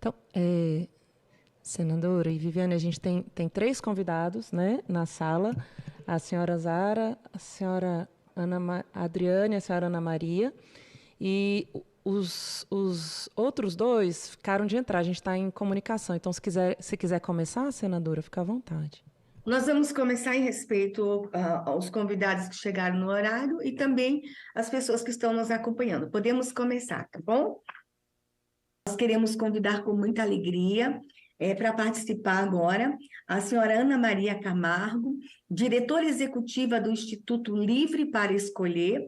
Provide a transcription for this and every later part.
Então, senadora e Viviane, a gente tem três convidados, né, na sala, a senhora Zara, a senhora Adriane e a senhora Ana Maria, e os outros dois ficaram de entrar, a gente está em comunicação, então se quiser começar, senadora, fica à vontade. Nós vamos começar em respeito aos convidados que chegaram no horário e também às pessoas que estão nos acompanhando. Podemos começar, tá bom? Nós queremos convidar com muita alegria para participar agora a senhora Ana Maria Camargo, diretora executiva do Instituto Livre para Escolher,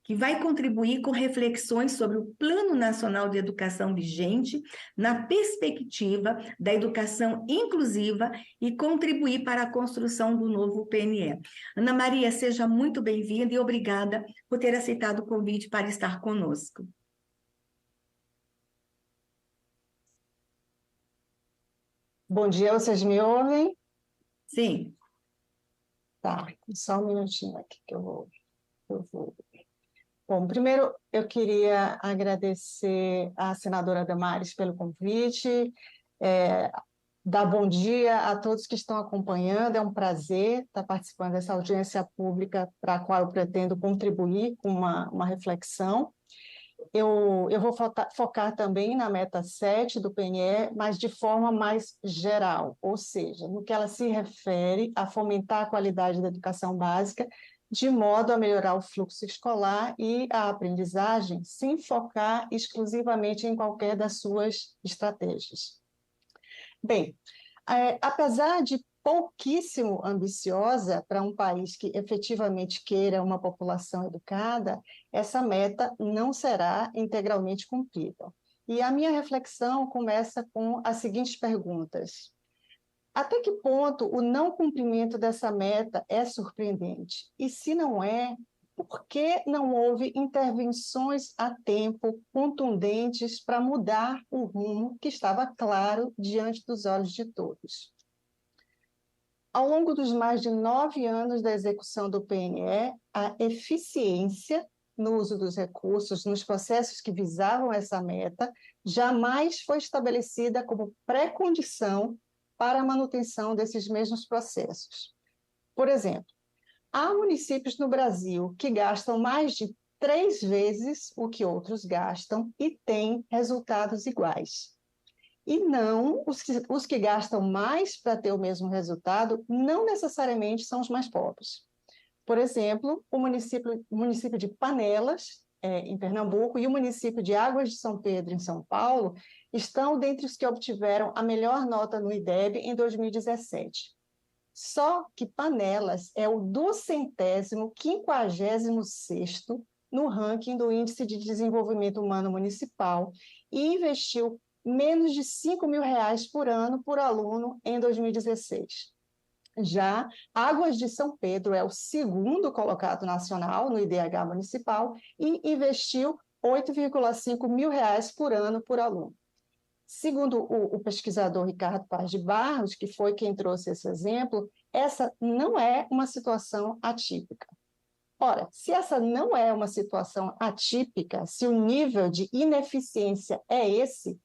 que vai contribuir com reflexões sobre o Plano Nacional de Educação vigente, na perspectiva da educação inclusiva e contribuir para a construção do novo PNE. Ana Maria, seja muito bem-vinda e obrigada por ter aceitado o convite para estar conosco. Bom dia, vocês me ouvem? Sim. Tá, só um minutinho aqui que eu vou. Bom, primeiro eu queria agradecer à senadora Damares pelo convite, dar bom dia a todos que estão acompanhando, é um prazer estar participando dessa audiência pública para a qual eu pretendo contribuir com uma reflexão. Eu vou focar também na meta 7 do PNE, mas de forma mais geral, ou seja, no que ela se refere a fomentar a qualidade da educação básica, de modo a melhorar o fluxo escolar e a aprendizagem, sem focar exclusivamente em qualquer das suas estratégias. Bem, apesar de pouquíssimo ambiciosa para um país que efetivamente queira uma população educada, essa meta não será integralmente cumprida. E a minha reflexão começa com as seguintes perguntas. Até que ponto o não cumprimento dessa meta é surpreendente? E se não é, por que não houve intervenções a tempo, contundentes, para mudar o rumo que estava claro diante dos olhos de todos? Ao longo dos mais de 9 anos da execução do PNE, a eficiência no uso dos recursos, nos processos que visavam essa meta, jamais foi estabelecida como pré-condição para a manutenção desses mesmos processos. Por exemplo, há municípios no Brasil que gastam mais de 3 vezes o que outros gastam e têm resultados iguais. E não, os que gastam mais para ter o mesmo resultado, não necessariamente são os mais pobres. Por exemplo, o município de Panelas, em Pernambuco, e o município de Águas de São Pedro, em São Paulo, estão dentre os que obtiveram a melhor nota no IDEB em 2017. Só que Panelas é o 256º no ranking do Índice de Desenvolvimento Humano Municipal e investiu menos de R$ 5.000 por ano por aluno em 2016. Já Águas de São Pedro é o segundo colocado nacional no IDH municipal e investiu R$ 8,5 mil por ano por aluno. Segundo o pesquisador Ricardo Paz de Barros, que foi quem trouxe esse exemplo, essa não é uma situação atípica. Ora, se essa não é uma situação atípica, se o nível de ineficiência é esse,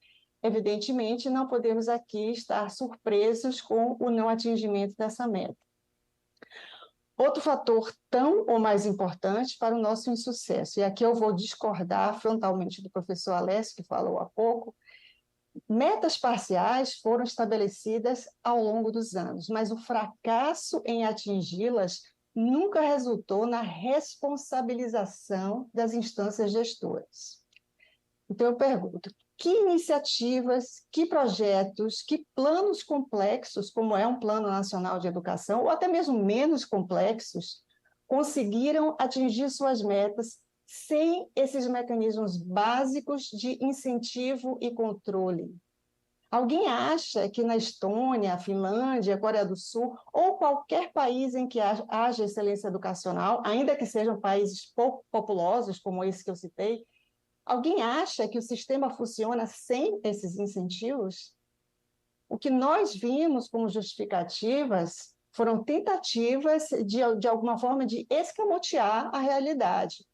evidentemente, não podemos aqui estar surpresos com o não atingimento dessa meta. Outro fator tão ou mais importante para o nosso insucesso, e aqui eu vou discordar frontalmente do professor Alessio, que falou há pouco, metas parciais foram estabelecidas ao longo dos anos, mas o fracasso em atingi-las nunca resultou na responsabilização das instâncias gestoras. Então, eu pergunto, que iniciativas, que projetos, que planos complexos, como é um Plano Nacional de Educação, ou até mesmo menos complexos, conseguiram atingir suas metas sem esses mecanismos básicos de incentivo e controle? Alguém acha que na Estônia, Finlândia, Coreia do Sul, ou qualquer país em que haja excelência educacional, ainda que sejam países pouco populosos, como esse que eu citei, alguém acha que o sistema funciona sem esses incentivos? O que nós vimos como justificativas foram tentativas de alguma forma, de escamotear a realidade.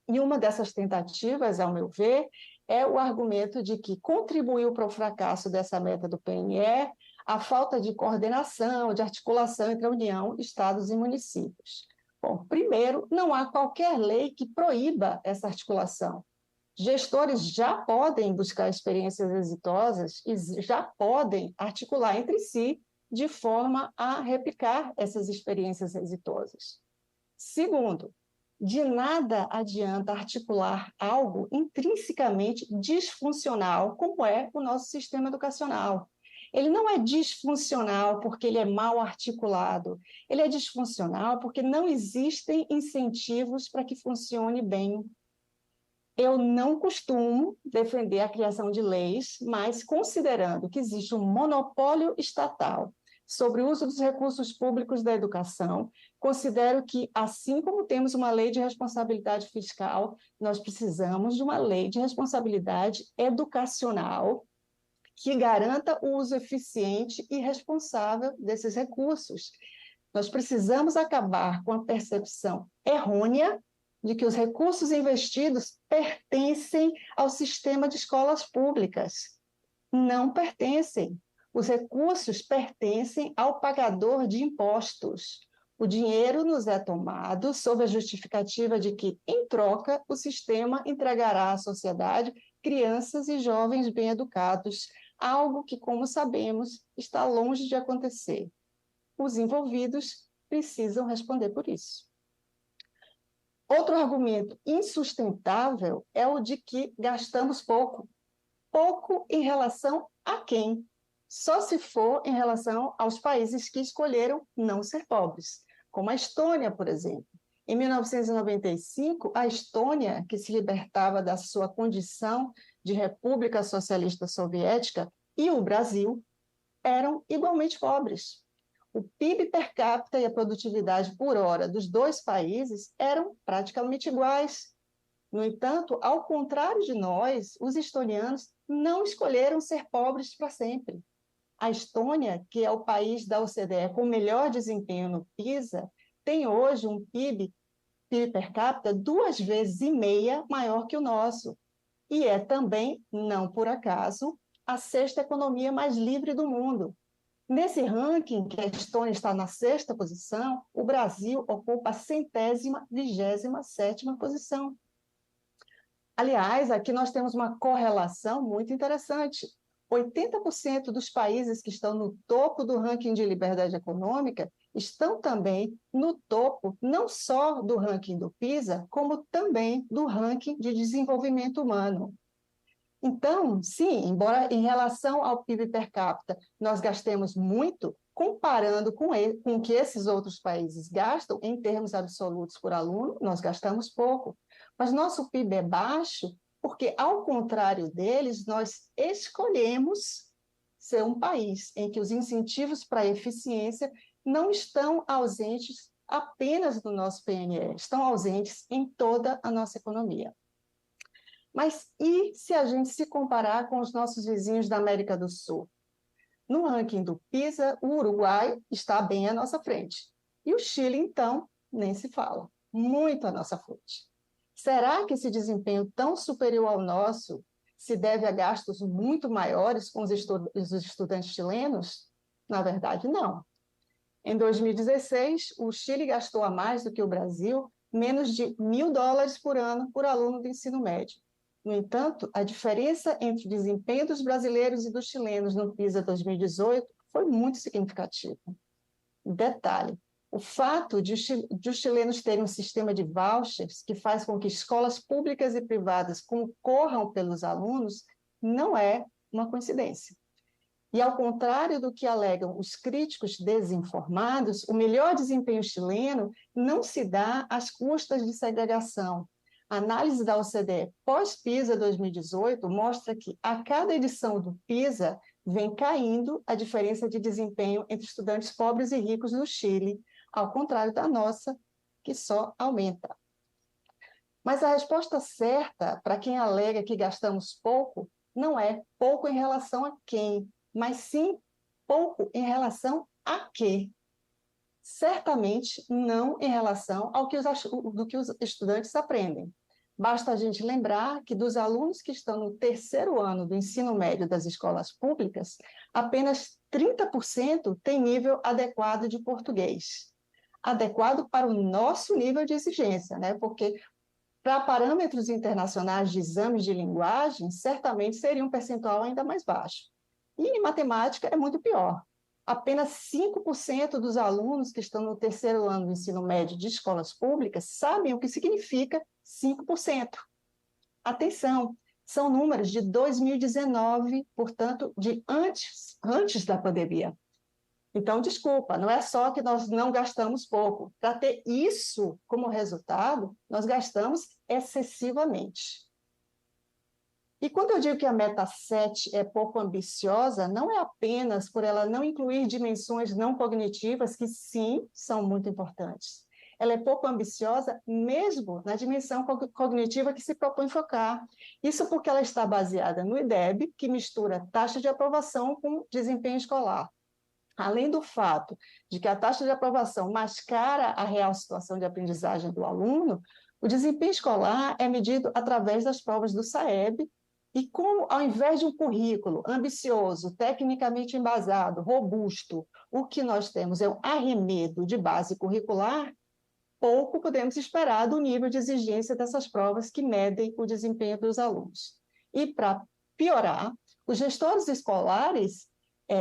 E uma dessas tentativas, ao meu ver, é o argumento de que contribuiu para o fracasso dessa meta do PNE a falta de coordenação, de articulação entre a União, estados e municípios. Bom, primeiro, não há qualquer lei que proíba essa articulação. Gestores já podem buscar experiências exitosas e já podem articular entre si de forma a replicar essas experiências exitosas. Segundo, de nada adianta articular algo intrinsecamente disfuncional, como é o nosso sistema educacional. Ele não é disfuncional porque ele é mal articulado, ele é disfuncional porque não existem incentivos para que funcione bem. Eu não costumo defender a criação de leis, mas considerando que existe um monopólio estatal sobre o uso dos recursos públicos da educação, considero que, assim como temos uma lei de responsabilidade fiscal, nós precisamos de uma lei de responsabilidade educacional que garanta o uso eficiente e responsável desses recursos. Nós precisamos acabar com a percepção errônea de que os recursos investidos pertencem ao sistema de escolas públicas. Não pertencem. Os recursos pertencem ao pagador de impostos. O dinheiro nos é tomado sob a justificativa de que, em troca, o sistema entregará à sociedade crianças e jovens bem educados, algo que, como sabemos, está longe de acontecer. Os envolvidos precisam responder por isso. Outro argumento insustentável é o de que gastamos pouco. Pouco em relação a quem? Só se for em relação aos países que escolheram não ser pobres, como a Estônia, por exemplo. Em 1995, a Estônia, que se libertava da sua condição de República Socialista Soviética, e o Brasil eram igualmente pobres. O PIB per capita e a produtividade por hora dos dois países eram praticamente iguais. No entanto, ao contrário de nós, os estonianos não escolheram ser pobres para sempre. A Estônia, que é o país da OCDE com melhor desempenho no PISA, tem hoje um PIB per capita 2,5 vezes maior que o nosso. E é também, não por acaso, a sexta economia mais livre do mundo. Nesse ranking, que a Estônia está na 6ª posição, o Brasil ocupa a 127ª posição. Aliás, aqui nós temos uma correlação muito interessante. 80% dos países que estão no topo do ranking de liberdade econômica estão também no topo, não só do ranking do PISA, como também do ranking de desenvolvimento humano. Então, sim, embora em relação ao PIB per capita nós gastemos muito, comparando com o que esses outros países gastam, em termos absolutos por aluno, nós gastamos pouco. Mas nosso PIB é baixo porque, ao contrário deles, nós escolhemos ser um país em que os incentivos para a eficiência não estão ausentes apenas no nosso PNE, estão ausentes em toda a nossa economia. Mas e se a gente se comparar com os nossos vizinhos da América do Sul? No ranking do PISA, o Uruguai está bem à nossa frente. E o Chile, então, nem se fala, muito à nossa frente. Será que esse desempenho tão superior ao nosso se deve a gastos muito maiores com os estudantes chilenos? Na verdade, não. Em 2016, o Chile gastou a mais do que o Brasil menos de $1.000 por ano por aluno do ensino médio. No entanto, a diferença entre o desempenho dos brasileiros e dos chilenos no PISA 2018 foi muito significativa. Detalhe, o fato de os chilenos terem um sistema de vouchers que faz com que escolas públicas e privadas concorram pelos alunos não é uma coincidência. E, ao contrário do que alegam os críticos desinformados, o melhor desempenho chileno não se dá às custas de segregação. A análise da OCDE pós-PISA 2018 mostra que, a cada edição do PISA, vem caindo a diferença de desempenho entre estudantes pobres e ricos no Chile, ao contrário da nossa, que só aumenta. Mas a resposta certa para quem alega que gastamos pouco não é pouco em relação a quem, mas sim pouco em relação a quê. Certamente não em relação ao que do que os estudantes aprendem. Basta a gente lembrar que dos alunos que estão no terceiro ano do ensino médio das escolas públicas, apenas 30% têm nível adequado de português. Adequado para o nosso nível de exigência, né? Porque para parâmetros internacionais de exames de linguagem, certamente seria um percentual ainda mais baixo. E em matemática é muito pior. Apenas 5% dos alunos que estão no terceiro ano do ensino médio de escolas públicas sabem o que significa 5%. Atenção, são números de 2019, portanto, de antes da pandemia. Então, desculpa, não é só que nós não gastamos pouco. Para ter isso como resultado, nós gastamos excessivamente. E quando eu digo que a meta 7 é pouco ambiciosa, não é apenas por ela não incluir dimensões não cognitivas, que sim, são muito importantes. Ela é pouco ambiciosa mesmo na dimensão cognitiva que se propõe focar. Isso porque ela está baseada no IDEB, que mistura taxa de aprovação com desempenho escolar. Além do fato de que a taxa de aprovação mascara a real situação de aprendizagem do aluno, o desempenho escolar é medido através das provas do SAEB, e como, ao invés de um currículo ambicioso, tecnicamente embasado, robusto, o que nós temos é um arremedo de base curricular, pouco podemos esperar do nível de exigência dessas provas que medem o desempenho dos alunos. E, para piorar, os gestores escolares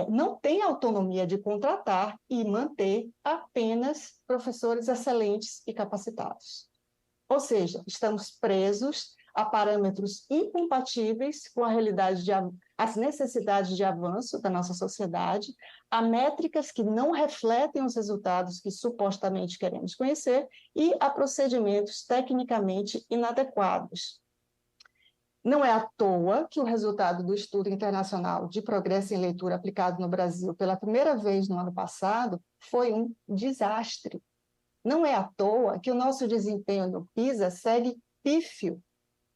não têm autonomia de contratar e manter apenas professores excelentes e capacitados. Ou seja, estamos presos a parâmetros incompatíveis com a realidade, as necessidades de avanço da nossa sociedade, a métricas que não refletem os resultados que supostamente queremos conhecer e a procedimentos tecnicamente inadequados. Não é à toa que o resultado do Estudo Internacional de Progresso em Leitura aplicado no Brasil pela primeira vez no ano passado foi um desastre. Não é à toa que o nosso desempenho no PISA segue pífio.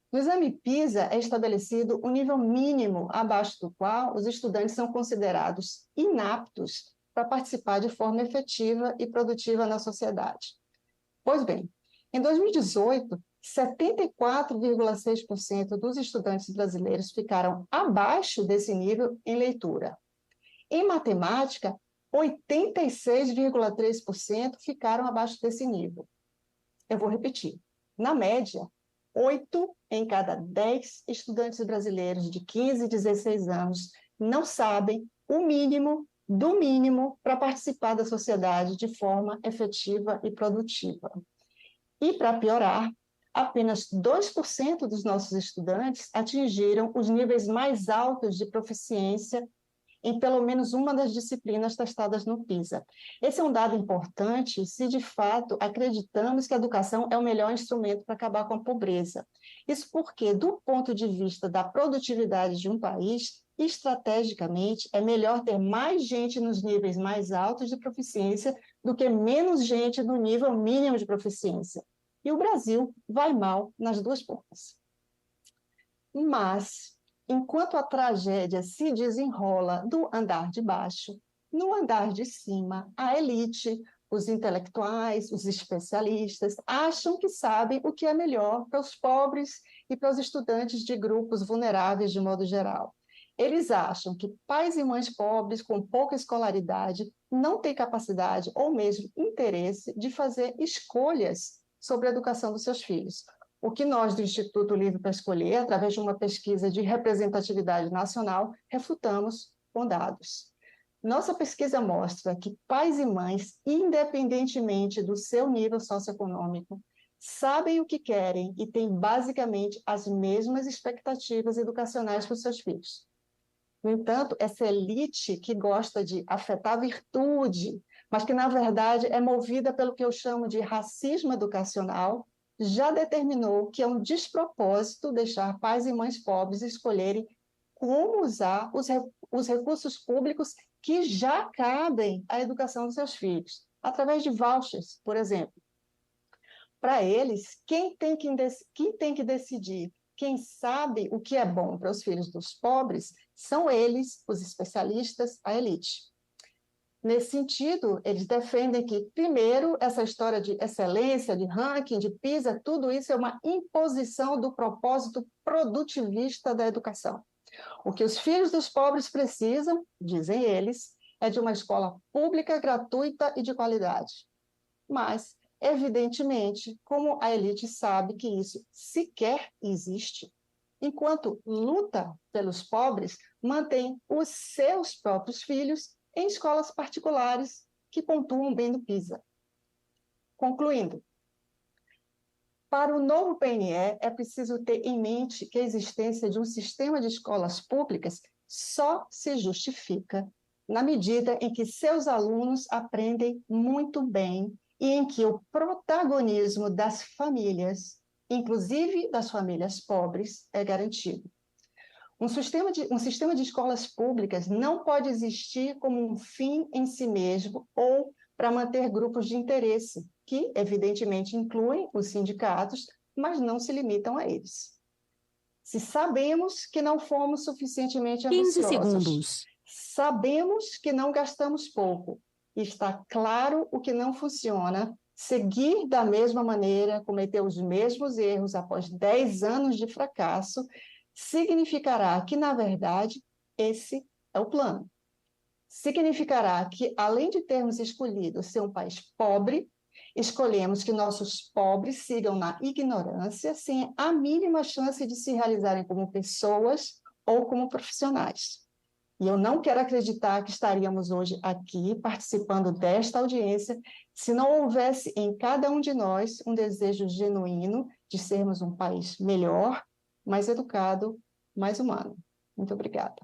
No exame PISA é estabelecido um nível mínimo abaixo do qual os estudantes são considerados inaptos para participar de forma efetiva e produtiva na sociedade. Pois bem, em 2018, 74,6% dos estudantes brasileiros ficaram abaixo desse nível em leitura. Em matemática, 86,3% ficaram abaixo desse nível. Eu vou repetir. Na média, 8 em cada 10 estudantes brasileiros de 15 e 16 anos não sabem o mínimo do mínimo para participar da sociedade de forma efetiva e produtiva. E, para piorar, apenas 2% dos nossos estudantes atingiram os níveis mais altos de proficiência em pelo menos uma das disciplinas testadas no PISA. Esse é um dado importante se, de fato, acreditamos que a educação é o melhor instrumento para acabar com a pobreza. Isso porque, do ponto de vista da produtividade de um país, estrategicamente, é melhor ter mais gente nos níveis mais altos de proficiência do que menos gente no nível mínimo de proficiência. E o Brasil vai mal nas duas pontas. Mas, enquanto a tragédia se desenrola do andar de baixo, no andar de cima, a elite, os intelectuais, os especialistas, acham que sabem o que é melhor para os pobres e para os estudantes de grupos vulneráveis de modo geral. Eles acham que pais e mães pobres com pouca escolaridade não têm capacidade ou mesmo interesse de fazer escolhas sobre a educação dos seus filhos. O que nós, do Instituto Livre para Escolher, através de uma pesquisa de representatividade nacional, refutamos com dados. Nossa pesquisa mostra que pais e mães, independentemente do seu nível socioeconômico, sabem o que querem e têm basicamente as mesmas expectativas educacionais para os seus filhos. No entanto, essa elite que gosta de afetar a virtude, mas que, na verdade, é movida pelo que eu chamo de racismo educacional, já determinou que é um despropósito deixar pais e mães pobres escolherem como usar os recursos públicos que já cabem à educação dos seus filhos, através de vouchers, por exemplo. Para eles, quem tem que decidir, quem sabe o que é bom para os filhos dos pobres, são eles, os especialistas, a elite. Nesse sentido, eles defendem que, primeiro, essa história de excelência, de ranking, de PISA, tudo isso é uma imposição do propósito produtivista da educação. O que os filhos dos pobres precisam, dizem eles, é de uma escola pública, gratuita e de qualidade. Mas, evidentemente, como a elite sabe que isso sequer existe, enquanto luta pelos pobres, mantém os seus próprios filhos em escolas particulares que pontuam bem no PISA. Concluindo, para o novo PNE, é preciso ter em mente que a existência de um sistema de escolas públicas só se justifica na medida em que seus alunos aprendem muito bem e em que o protagonismo das famílias, inclusive das famílias pobres, é garantido. Um sistema de escolas públicas não pode existir como um fim em si mesmo ou para manter grupos de interesse, que, evidentemente, incluem os sindicatos, mas não se limitam a eles. Se sabemos que não fomos suficientemente 15 ambiciosos, segundos. sabemos que não gastamos pouco, e está claro o que não funciona, seguir da mesma maneira, cometer os mesmos erros após 10 anos de fracasso, significará que, na verdade, esse é o plano. Significará que, além de termos escolhido ser um país pobre, escolhemos que nossos pobres sigam na ignorância, sem a mínima chance de se realizarem como pessoas ou como profissionais. E eu não quero acreditar que estaríamos hoje aqui participando desta audiência se não houvesse em cada um de nós um desejo genuíno de sermos um país melhor, mais educado, mais humano. Muito obrigada.